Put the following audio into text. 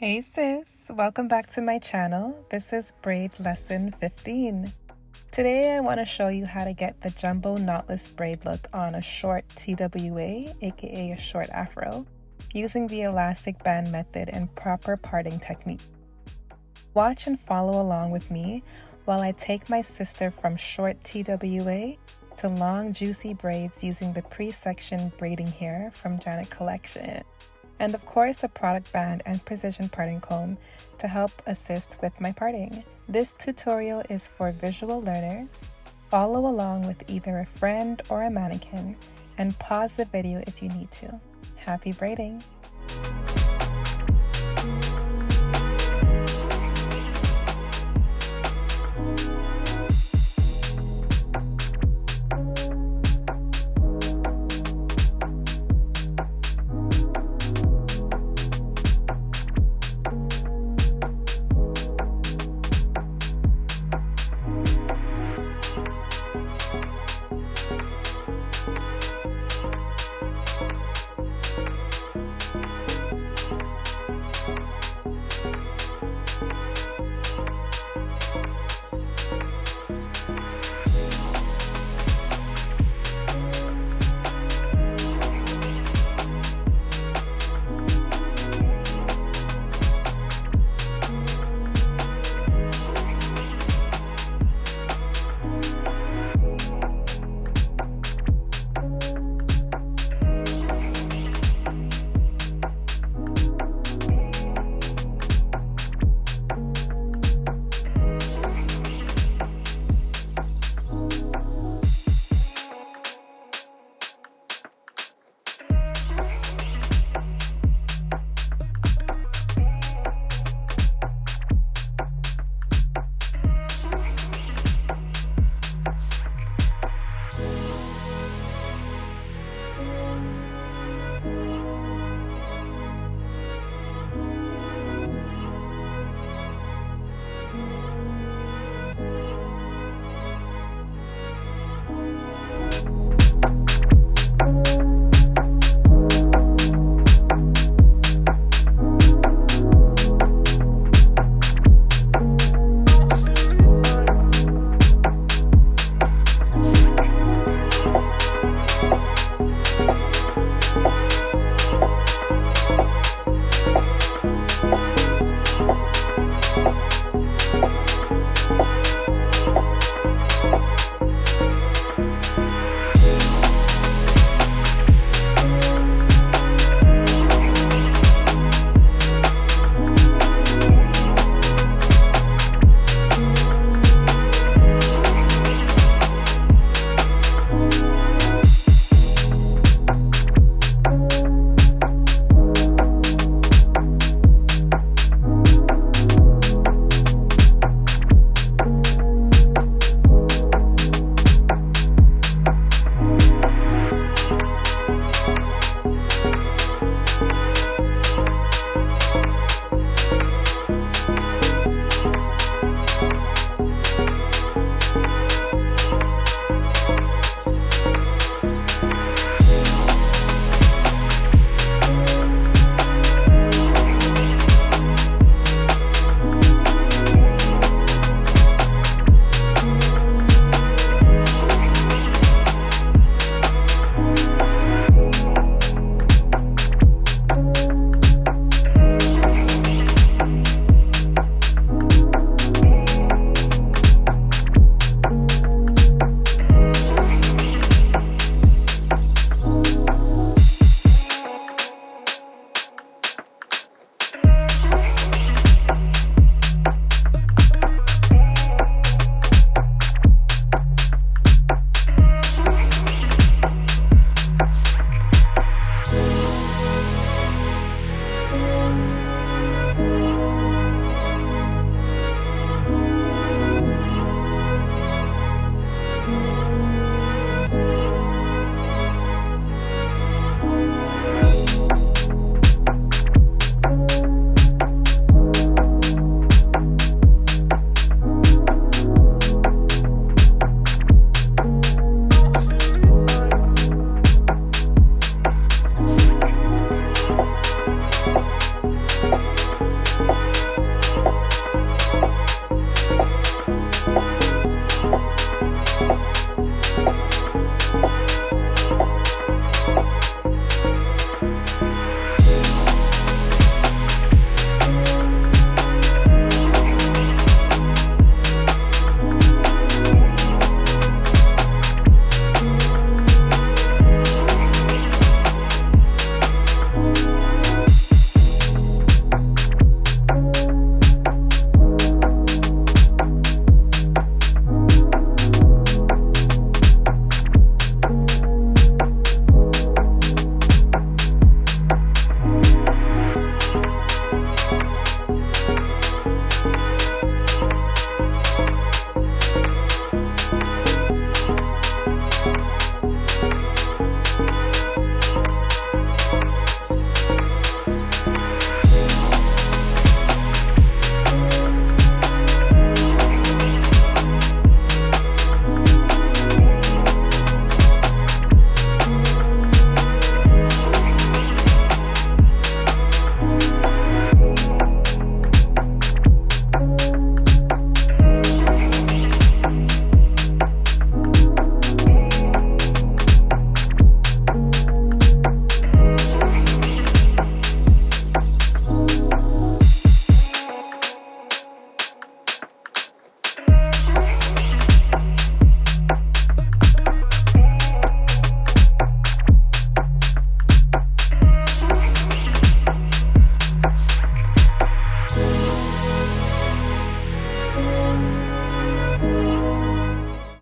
Hey sis, welcome back to my channel. This is Braid Lesson 15. Today I want to show you how to get the Jumbo Knotless Braid look on a short TWA, aka a short afro, using the elastic band method and proper parting technique. Watch and follow along with me while I take my sister from short TWA to long juicy braids using the pre-section braiding hair from Janet collection. And of course a product band and precision parting comb to help assist with my parting. This tutorial is for visual learners. Follow along with either a friend or a mannequin and pause the video if you need to. Happy braiding!